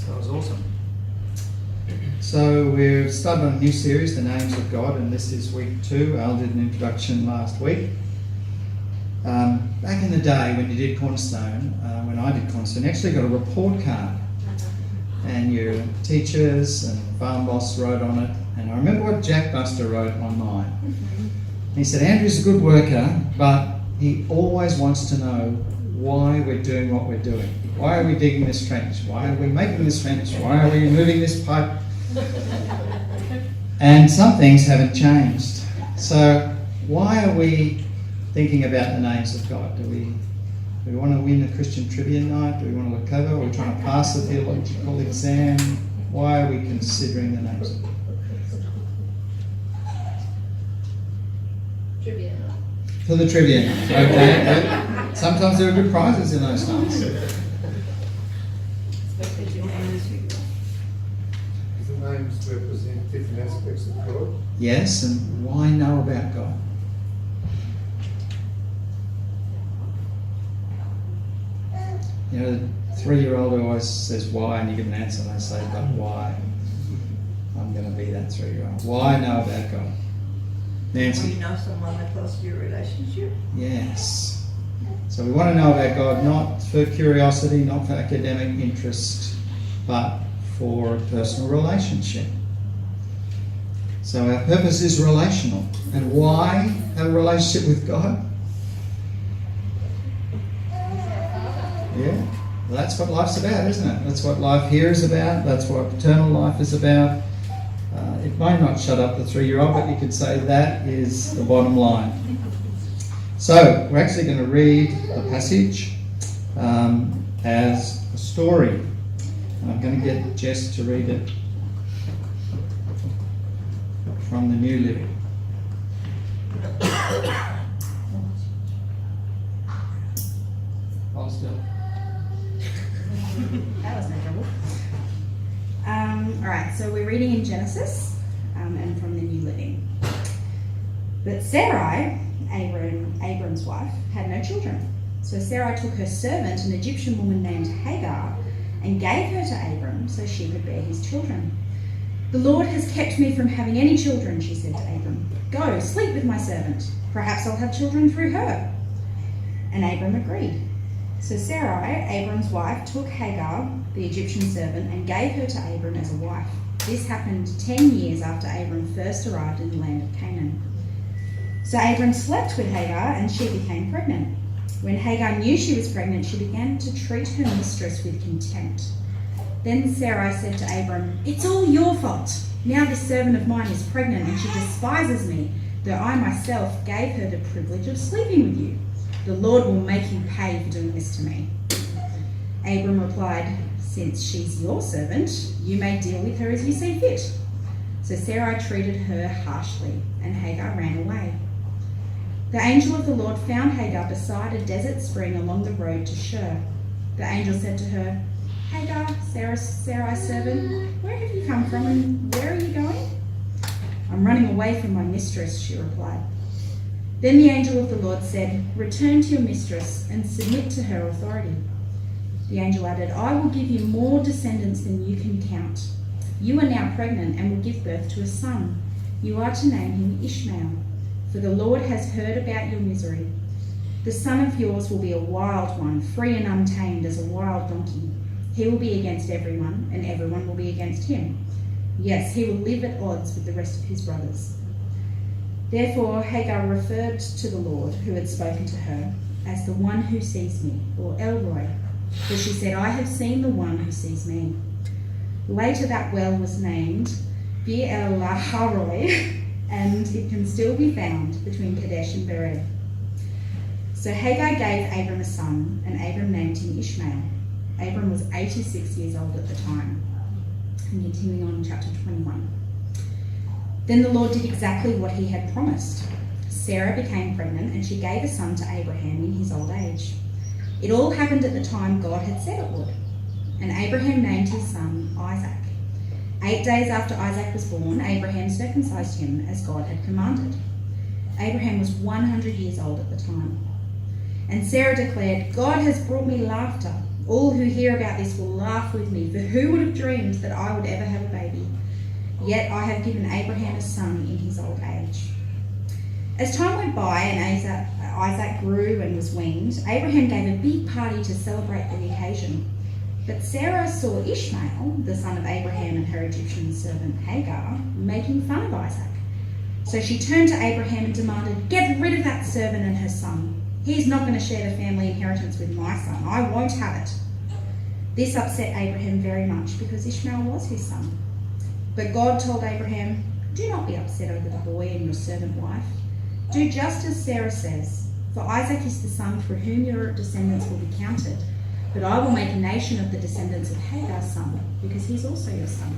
That was awesome. So we've started on a new series, The Names of God, and this is week 2. Al did an introduction last week. Back in the day when you did Cornerstone, when I did Cornerstone, you actually got a report card. And your teachers and farm boss wrote on it. And I remember what Jack Buster wrote on mine. He said, Andrew's a good worker, but he always wants to know why we're doing what we're doing. Why are we digging this trench? Why are we making this trench? Why are we moving this pipe? And some things haven't changed. So why are we thinking about the names of God? Do we want to win a Christian trivia night? Do we want to look clever? Are we trying to pass the theological exam? Why are we considering the names of God? Trivia night. For the trivia night, okay. Sometimes there are good prizes in those nights. The names represent different aspects of God. Yes, and why know about God? You know, the 3-year-old who always says why, and you give an answer, and they say, but why? I'm going to be that 3-year-old. Why know about God? Nancy? Do you know someone that close to your relationship? Yes. So we want to know about God, not for curiosity, not for academic interest, but for a personal relationship. So our purpose is relational. And why have a relationship with God? Yeah, well, that's what life's about, isn't it? That's what life here is about. That's what eternal life is about. It might not shut up the 3-year-old, but you could say that is the bottom line. So we're actually going to read the passage as a story. And I'm going to get Jess to read it from the New Living. Hold still. That was no trouble. Alright, so we're reading in Genesis and from the New Living. But Sarai, Abram's wife, had no children. So Sarai took her servant, an Egyptian woman named Hagar, and gave her to Abram so she could bear his children. The Lord has kept me from having any children, she said to Abram. Go, sleep with my servant. Perhaps I'll have children through her. And Abram agreed. So Sarai, Abram's wife, took Hagar, the Egyptian servant, and gave her to Abram as a wife. This happened 10 years after Abram first arrived in the land of Canaan. So Abram slept with Hagar, and she became pregnant. When Hagar knew she was pregnant, she began to treat her mistress with contempt. Then Sarai said to Abram, It's all your fault. Now this servant of mine is pregnant, and she despises me, though I myself gave her the privilege of sleeping with you. The Lord will make you pay for doing this to me. Abram replied, Since she's your servant, you may deal with her as you see fit. So Sarai treated her harshly, and Hagar ran away. The angel of the Lord found Hagar beside a desert spring along the road to Shur. The angel said to her, Hagar, Sarai's servant, where have you come from and where are you going? I'm running away from my mistress, she replied. Then the angel of the Lord said, Return to your mistress and submit to her authority. The angel added, I will give you more descendants than you can count. You are now pregnant and will give birth to a son. You are to name him Ishmael, for the Lord has heard about your misery. The son of yours will be a wild one, free and untamed as a wild donkey. He will be against everyone, and everyone will be against him. Yes, he will live at odds with the rest of his brothers. Therefore Hagar referred to the Lord, who had spoken to her, as the one who sees me, or El Roi. For she said, I have seen the one who sees me. Later that well was named Bir El Laharoi, and it can still be found between Kadesh and Bered. So Hagar gave Abram a son, and Abram named him Ishmael. Abram was 86 years old at the time. And continuing on in chapter 21. Then the Lord did exactly what he had promised. Sarah became pregnant, and she gave a son to Abraham in his old age. It all happened at the time God had said it would. And Abraham named his son Isaac. 8 days after Isaac was born, Abraham circumcised him as God had commanded. Abraham was 100 years old at the time. And Sarah declared, God has brought me laughter. All who hear about this will laugh with me, for who would have dreamed that I would ever have a baby? Yet I have given Abraham a son in his old age." As time went by and Isaac grew and was weaned, Abraham gave a big party to celebrate the occasion. But Sarah saw Ishmael, the son of Abraham and her Egyptian servant Hagar, making fun of Isaac. So she turned to Abraham and demanded, "Get rid of that servant and her son. He's not going to share the family inheritance with my son. I won't have it." This upset Abraham very much because Ishmael was his son. But God told Abraham, "Do not be upset over the boy and your servant wife. Do just as Sarah says, for Isaac is the son through whom your descendants will be counted. But I will make a nation of the descendants of Hagar's son, because he's also your son."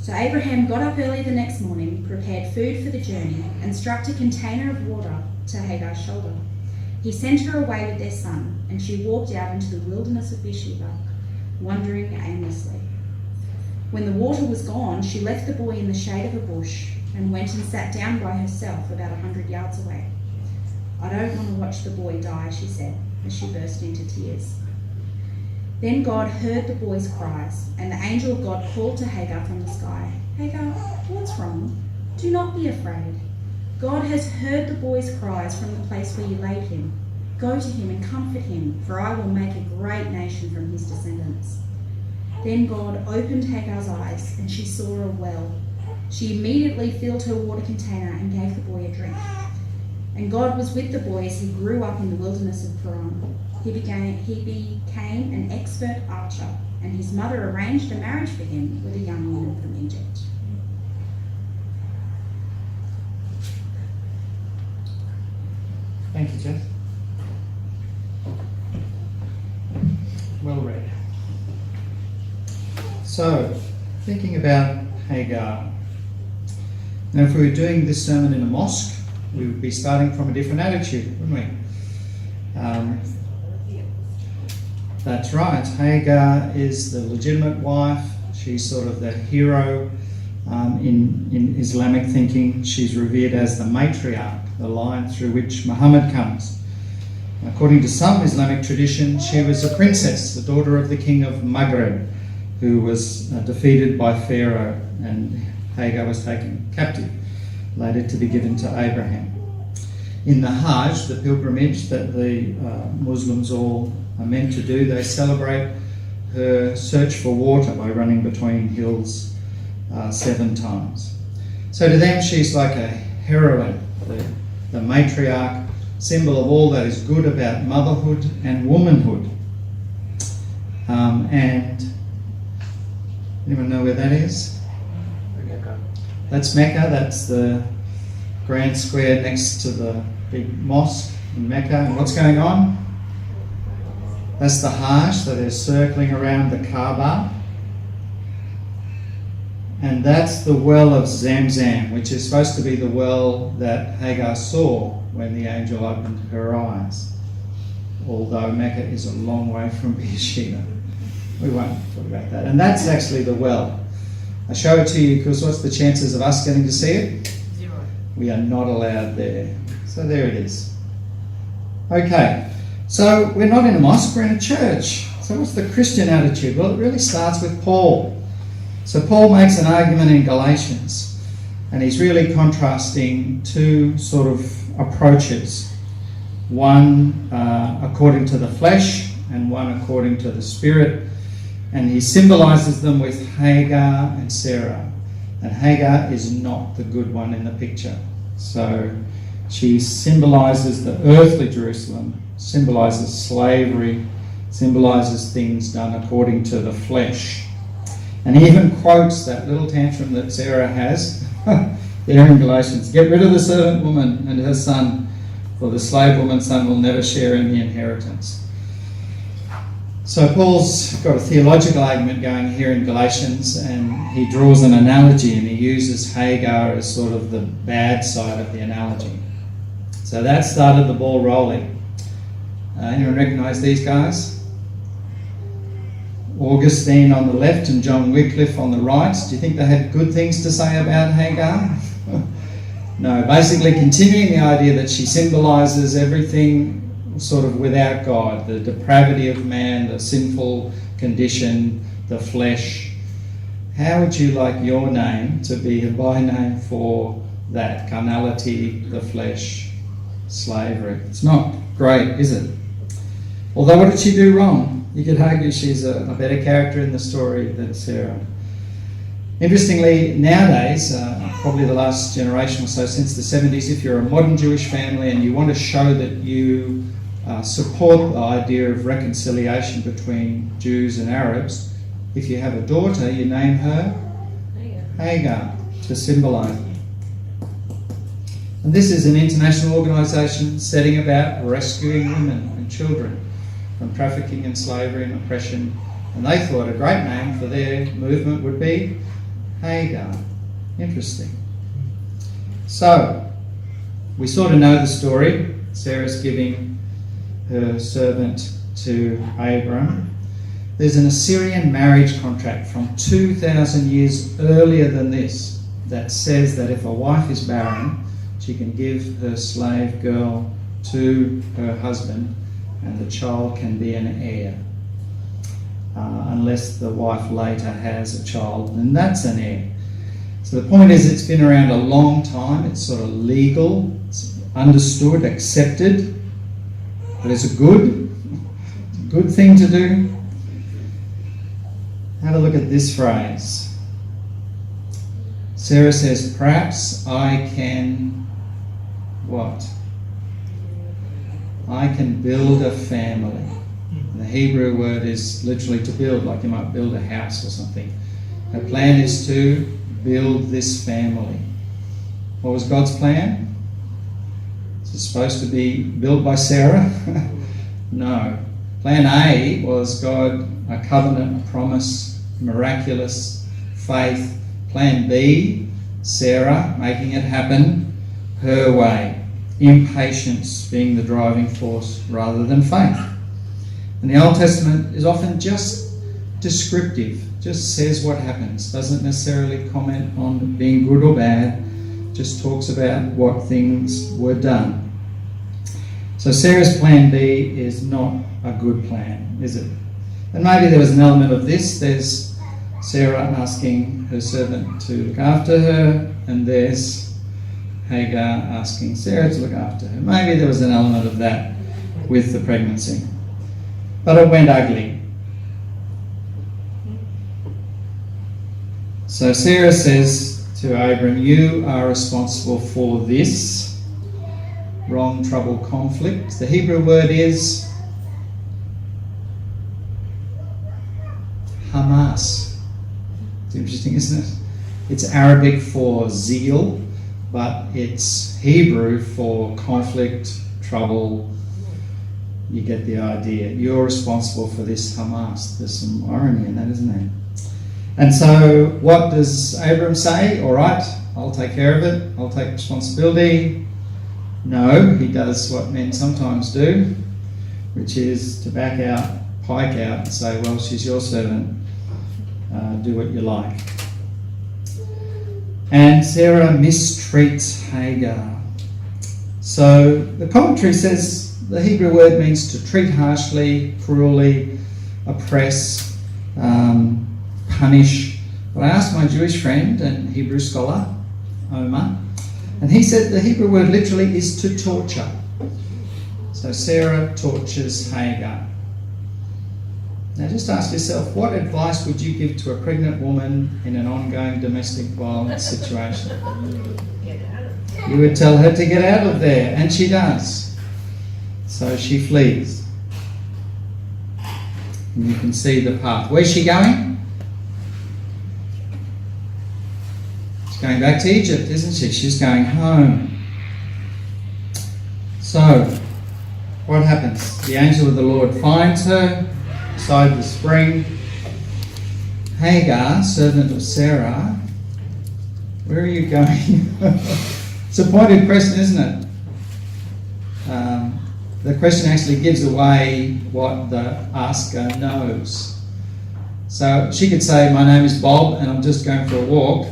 So Abraham got up early the next morning, prepared food for the journey, and strapped a container of water to Hagar's shoulder. He sent her away with their son, and she walked out into the wilderness of Beersheba, wandering aimlessly. When the water was gone, she left the boy in the shade of a bush and went and sat down by herself about 100 yards away. "I don't want to watch the boy die," she said, as she burst into tears. Then God heard the boy's cries, and the angel of God called to Hagar from the sky, "Hagar, what's wrong? Do not be afraid. God has heard the boy's cries from the place where you laid him. Go to him and comfort him, for I will make a great nation from his descendants." Then God opened Hagar's eyes, and she saw a well. She immediately filled her water container and gave the boy a drink. And God was with the boy as he grew up in the wilderness of Paran. He became an expert archer, and his mother arranged a marriage for him with a young woman from Egypt. Thank you, Jeff. Well read. So, thinking about Hagar. Now, if we were doing this sermon in a mosque, we would be starting from a different attitude, wouldn't we? That's right. Hagar is the legitimate wife. She's sort of the hero in Islamic thinking. She's revered as the matriarch, the line through which Muhammad comes. According to some Islamic tradition, she was a princess, the daughter of the king of Maghreb, who was defeated by Pharaoh, and Hagar was taken captive, later to be given to Abraham. In the Hajj, the pilgrimage that the Muslims all are meant to do, they celebrate her search for water by running between hills 7 times. So to them, she's like a heroine, the matriarch, symbol of all that is good about motherhood and womanhood. And anyone know where that is? Mecca. That's Mecca. That's the grand square next to the big mosque in Mecca. And what's going on? That's the Hajj, so they're circling around the Kaaba. And that's the well of Zamzam, which is supposed to be the well that Hagar saw when the angel opened her eyes. Although Mecca is a long way from Beersheba. We won't talk about that. And that's actually the well. I show it to you because what's the chances of us getting to see it? 0. We are not allowed there. So there it is. Okay, so we're not in a mosque, we're in a church. So what's the Christian attitude? Well, it really starts with Paul. So Paul makes an argument in Galatians, and he's really contrasting two sort of approaches. One according to the flesh and one according to the spirit. And he symbolises them with Hagar and Sarah. And Hagar is not the good one in the picture. So she symbolises the earthly Jerusalem, symbolises slavery, symbolises things done according to the flesh. And he even quotes that little tantrum that Sarah has there in Galatians. Get rid of the servant woman and her son, for the slave woman's son will never share in the inheritance. So Paul's got a theological argument going here in Galatians, and he draws an analogy, and he uses Hagar as sort of the bad side of the analogy. So that started the ball rolling. Anyone recognise these guys? Augustine on the left and John Wycliffe on the right. Do you think they had good things to say about Hagar? No, basically continuing the idea that she symbolises everything sort of without God, the depravity of man, the sinful condition, the flesh. How would you like your name to be a by name for that? Carnality, the flesh, slavery. It's not great, is it? Although, what did she do wrong? You could argue she's a better character in the story than Sarah. Interestingly, nowadays, probably the last generation or so since the 70s, if you're a modern Jewish family and you want to show that you support the idea of reconciliation between Jews and Arabs, if you have a daughter, you name her Hagar to symbolise. And this is an international organisation setting about rescuing women and children from trafficking and slavery and oppression. And they thought a great name for their movement would be Hagar. Interesting. So, we sort of know the story. Sarah's giving her servant to Abram. There's an Assyrian marriage contract from 2,000 years earlier than this that says that if a wife is barren, she can give her slave girl to her husband and the child can be an heir. Unless the wife later has a child, then that's an heir. So the point is, it's been around a long time. It's sort of legal, it's understood, accepted, but it's a good thing to do. Have a look at this phrase. Sarah says, perhaps I can, what? I can build a family. The Hebrew word is literally to build, like you might build a house or something. Her plan is to build this family. What was God's plan? Is it supposed to be built by Sarah? No. Plan A was God, a covenant, a promise, miraculous faith. Plan B, Sarah making it happen her way. Impatience being the driving force rather than faith. And the Old Testament is often just descriptive, just says what happens, doesn't necessarily comment on being good or bad, just talks about what things were done. So Sarah's plan B is not a good plan, is it? And maybe there was an element of this. There's Sarah asking her servant to look after her, and there's Hagar asking Sarah to look after her. Maybe there was an element of that with the pregnancy. But it went ugly. So Sarah says to Abram, you are responsible for this wrong, trouble, conflict. The Hebrew word is Hamas. It's interesting, isn't it? It's Arabic for zeal, but it's Hebrew for conflict, trouble. You get the idea. You're responsible for this Hamas. There's some irony in that, isn't there? And so what does Abram say? All right, I'll take care of it. I'll take responsibility. No, he does what men sometimes do, which is to back out, pike out, and say, well, she's your servant. Do what you like. And Sarah mistreats Hagar. So the commentary says the Hebrew word means to treat harshly, cruelly, oppress, punish. But I asked my Jewish friend and Hebrew scholar, Omar, and he said the Hebrew word literally is to torture. So Sarah tortures Hagar. Now just ask yourself, what advice would you give to a pregnant woman in an ongoing domestic violence situation? You would tell her to get out of there, and she does. So she flees. And you can see the path. Where's she going? She's going back to Egypt, isn't she? She's going home. So, what happens? The angel of the Lord finds her beside the spring. Hagar, servant of Sarah, where are you going? It's a pointed question, isn't it? The question actually gives away what the asker knows. So she could say, my name is Bob and I'm just going for a walk,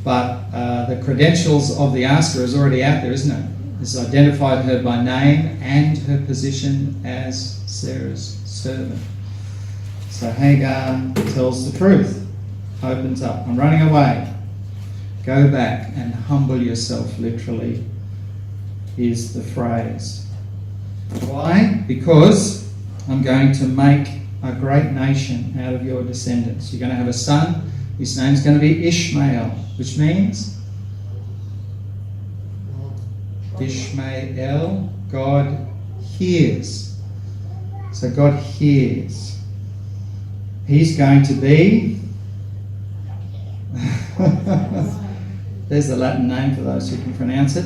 but the credentials of the asker is already out there, isn't it? has identified her by name and her position as Sarah's servant. So Hagar tells the truth, opens up. I'm running away. Go back and humble yourself, literally, is the phrase. Why? Because I'm going to make a great nation out of your descendants. You're going to have a son. His name's going to be Ishmael, which means Ishmael, God hears. So God hears. He's going to be there's the Latin name for those who can pronounce it.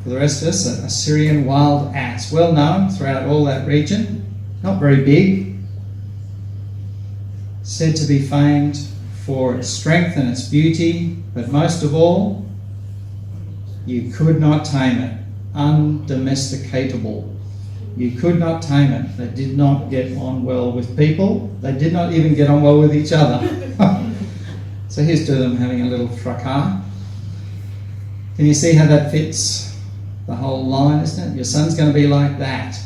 For the rest of us, a Syrian wild ass, well known throughout all that region, not very big, said to be famed for its strength and its beauty, but most of all, you could not tame it, undomesticatable. You could not tame it. They did not get on well with people. They did not even get on well with each other. So here's to them having a little fracas. Can you see how that fits the whole line, isn't it? Your son's going to be like that,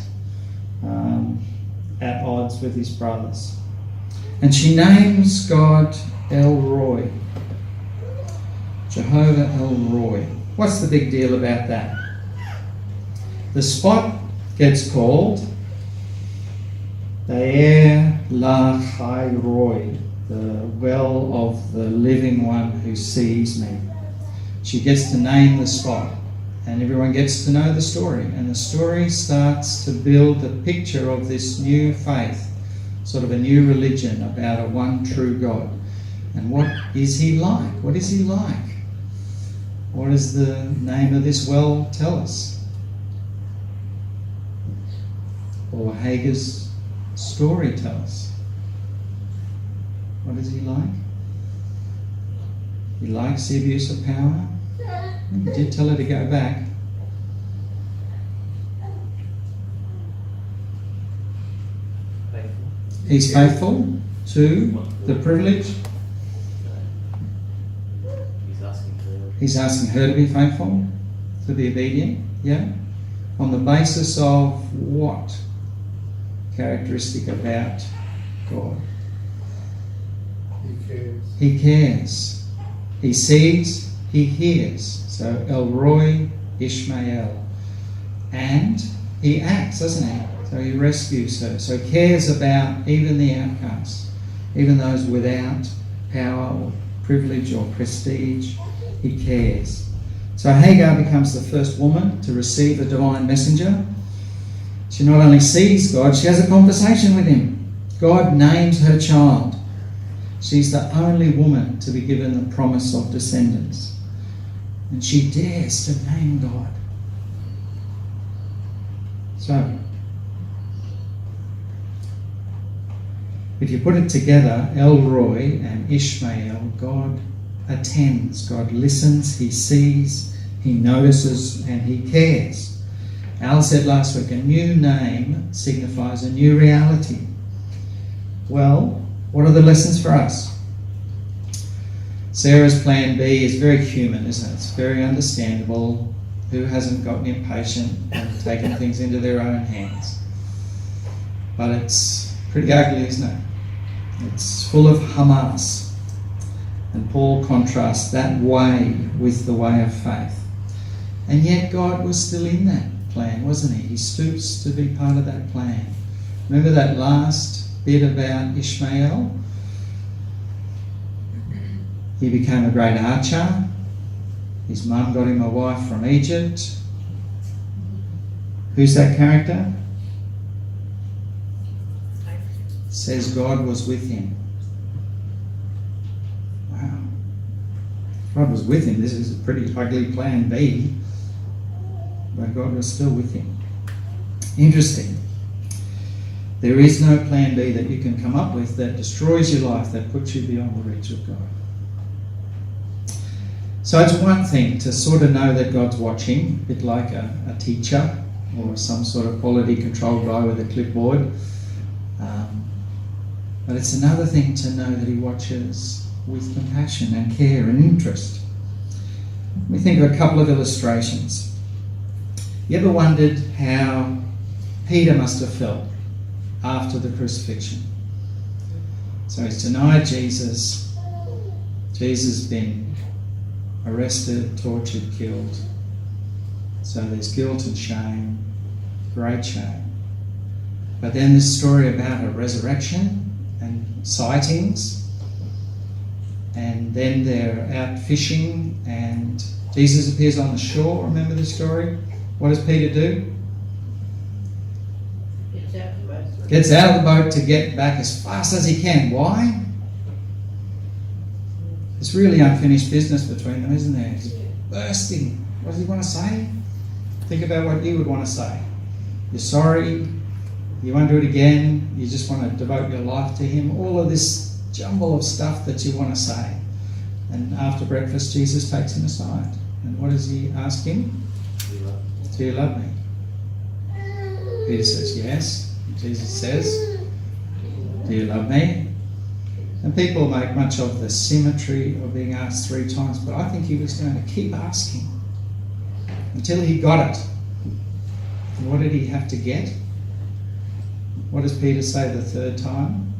at odds with his brothers. And she names God El Roi, Jehovah El Roi. What's the big deal about that? The spot gets called Be'er Lahai Roi, the well of the living one who sees me. She gets to name the spot, and everyone gets to know the story. And the story starts to build a picture of this new faith, sort of a new religion about a one true God. And what is he like? What is he like? What does the name of this well tell us? Or Hagar's story tell us? What is he like? He likes the abuse of power. He did tell her to go back. He's faithful to the privilege. He's asking her to be faithful, to be obedient. Yeah? On the basis of what characteristic about God? He cares. He cares. He sees, he hears. So El Roi, Ishmael. And he acts, doesn't he? So he rescues her. So he cares about even the outcasts, even those without power or privilege or prestige. He cares. So Hagar becomes the first woman to receive a divine messenger. She not only sees God, she has a conversation with him. God names her child. She's the only woman to be given the promise of descendants. And she dares to name God. So, if you put it together, El Roi and Ishmael, God attends, God listens, he sees, he notices, and he cares. Al said last week, a new name signifies a new reality. Well, what are the lessons for us? Sarah's plan B is very human, isn't it? It's very understandable. Who hasn't gotten impatient and taken things into their own hands? But it's pretty ugly, isn't it? It's full of Hamas. And Paul contrasts that way with the way of faith. And yet God was still in that plan, wasn't he? He stoops to be part of that plan. Remember that last bit about Ishmael? He became a great archer. His mum got him a wife from Egypt. Who's that character? Says God was with him. Wow. God was with him. This is a pretty ugly plan B. But God was still with him. Interesting. There is no plan B that you can come up with that destroys your life, that puts you beyond the reach of God. So it's one thing to sort of know that God's watching, a bit like a teacher or some sort of quality control guy with a clipboard. But it's another thing to know that he watches with compassion and care and interest. Let me think of a couple of illustrations. You ever wondered how Peter must have felt after the crucifixion? So he's denied Jesus. Jesus has been arrested, tortured, killed. So there's guilt and shame, great shame. But then this story about a resurrection and sightings, and then they're out fishing and Jesus appears on the shore. Remember the story? What does Peter do? Gets out of the boat to get back as fast as he can. Why? It's really unfinished business between them, isn't there? He's bursting. What does he want to say? Think about what you would want to say. You're sorry. You won't do it again. You just want to devote your life to him. All of this jumble of stuff that you want to say. And after breakfast, Jesus takes him aside. And what does he ask him? Do you love me? Peter says, yes. Jesus says, do you love me? And people make much of the symmetry of being asked 3 times, but I think he was going to keep asking until he got it. And what did he have to get? What does Peter say the 3rd time?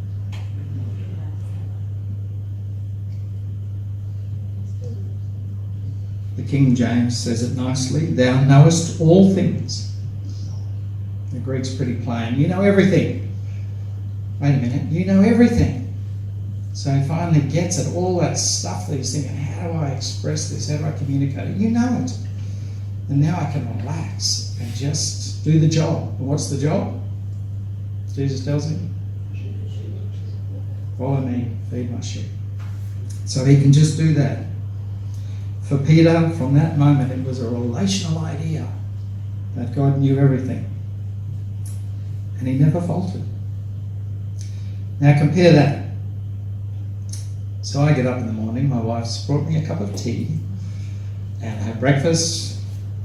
The King James says it nicely. Thou knowest all things. The Greek's pretty plain. You know everything. Wait a minute. You know everything. So he finally gets it. All that stuff that he's thinking, how do I express this? How do I communicate it? You know it. And now I can relax and just do the job. And what's the job? Jesus tells him, follow me, feed my sheep. So he can just do that. For Peter, from that moment, it was a relational idea that God knew everything. And he never faltered. Now compare that. So I get up in the morning, my wife's brought me a cup of tea, and I have breakfast,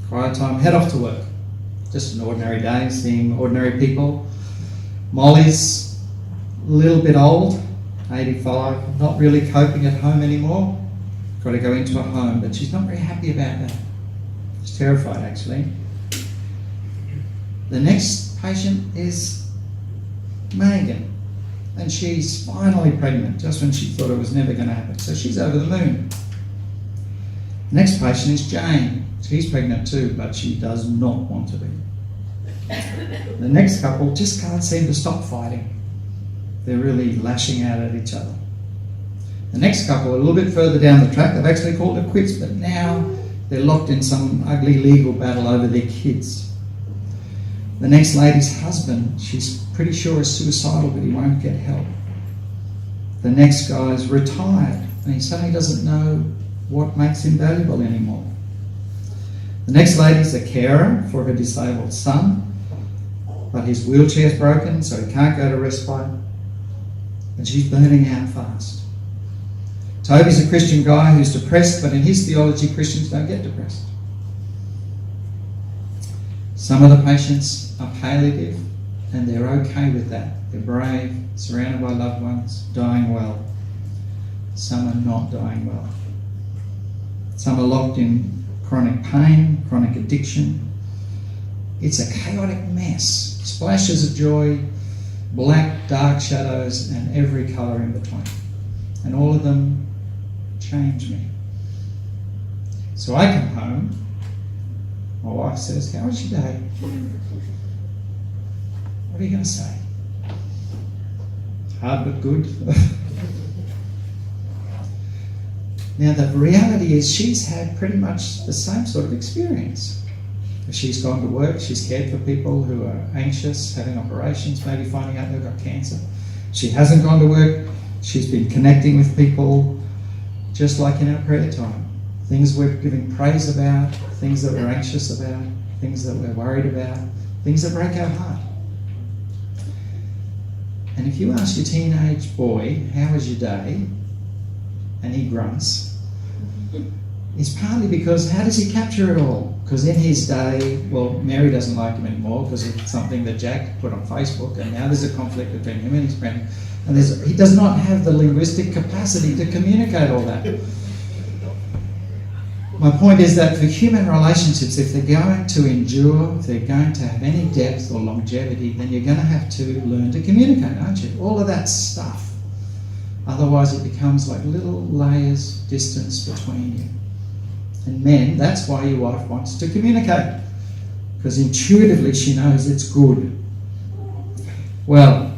quiet time, head off to work. Just an ordinary day, seeing ordinary people. Molly's a little bit old, 85, not really coping at home anymore. Got to go into a home, but she's not very happy about that. She's terrified, actually. The next patient is Megan, and she's finally pregnant, just when she thought it was never going to happen. So she's over the moon. The next patient is Jane. She's pregnant too, but she does not want to be. The next couple just can't seem to stop fighting. They're really lashing out at each other. The next couple, a little bit further down the track, they've actually called it quits, but now they're locked in some ugly legal battle over their kids. The next lady's husband, she's pretty sure is suicidal, but he won't get help. The next guy's retired, and he suddenly doesn't know what makes him valuable anymore. The next lady's a carer for her disabled son, but his wheelchair's broken, so he can't go to respite, and she's burning out fast. Toby's a Christian guy who's depressed, but in his theology, Christians don't get depressed. Some of the patients are palliative, and they're okay with that. They're brave, surrounded by loved ones, dying well. Some are not dying well. Some are locked in chronic pain, chronic addiction. It's a chaotic mess. Splashes of joy, black, dark shadows, and every colour in between. And all of them change me. So I come home. My wife says, how was your day? What are you going to say? Hard but good. Now the reality is she's had pretty much the same sort of experience. She's gone to work, she's cared for people who are anxious, having operations, maybe finding out they've got cancer. She hasn't gone to work, she's been connecting with people, just like in our prayer time. Things we're giving praise about, things that we're anxious about, things that we're worried about, things that break our heart. And if you ask your teenage boy, how was your day? And he grunts, it's partly because how does he capture it all? Because in his day, well, Mary doesn't like him anymore because it's something that Jack put on Facebook, and now there's a conflict between him and his friend. And he does not have the linguistic capacity to communicate all that. My point is that for human relationships, if they're going to endure, if they're going to have any depth or longevity, then you're going to have to learn to communicate, aren't you? All of that stuff. Otherwise it becomes like little layers distance between you. And men, that's why your wife wants to communicate. Because intuitively she knows it's good. Well,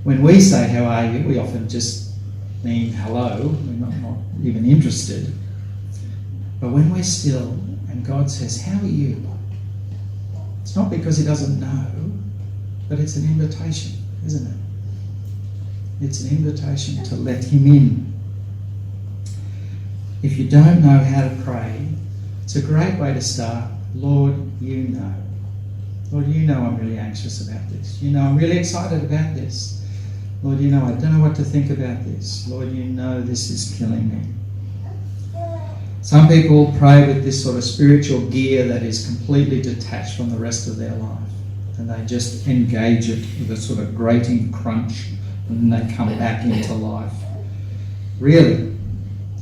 when we say how are you, we often just mean hello. We're not even interested. But when we're still and God says, how are you? It's not because he doesn't know, but it's an invitation, isn't it? It's an invitation to let him in. If you don't know how to pray, it's a great way to start. Lord, you know. Lord, you know I'm really anxious about this. You know I'm really excited about this. Lord, you know I don't know what to think about this. Lord, you know this is killing me. Some people pray with this sort of spiritual gear that is completely detached from the rest of their life. And they just engage it with a sort of grating crunch and then they come back into life. Really,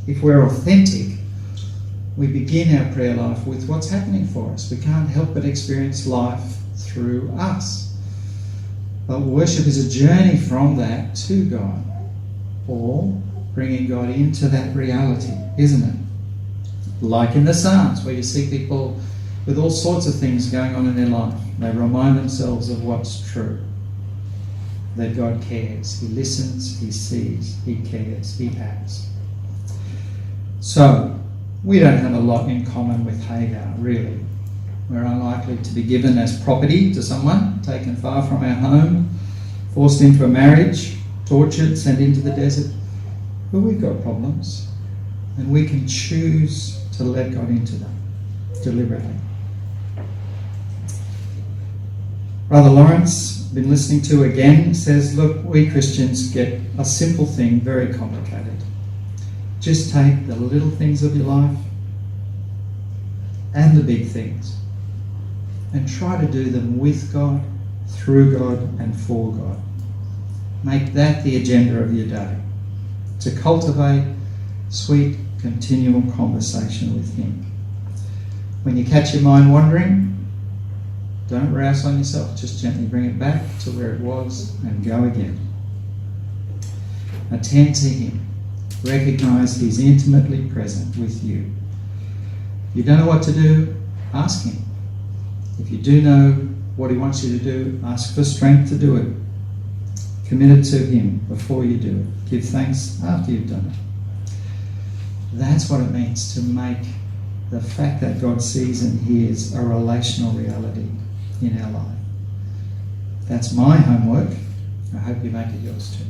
if we're authentic, we begin our prayer life with what's happening for us. We can't help but experience life through us. But worship is a journey from that to God, or bringing God into that reality, isn't it? Like in the Psalms, where you see people with all sorts of things going on in their life. They remind themselves of what's true. That God cares. He listens, he sees, he cares, he acts. So, we don't have a lot in common with Hagar, really. We're unlikely to be given as property to someone, taken far from our home, forced into a marriage, tortured, sent into the desert. But we've got problems, and we can choose to let God into them deliberately. Brother Lawrence, been listening to again, says, look, we Christians get a simple thing very complicated. Just take the little things of your life and the big things and try to do them with God, through God, and for God. Make that the agenda of your day. To cultivate sweet, continual conversation with him. When you catch your mind wandering, don't rouse on yourself. Just gently bring it back to where it was and go again. Attend to him. Recognize he's intimately present with you. If you don't know what to do, ask him. If you do know what he wants you to do, ask for strength to do it. Commit it to him before you do it. Give thanks after you've done it. That's what it means to make the fact that God sees and hears a relational reality in our life. That's my homework. I hope you make it yours too.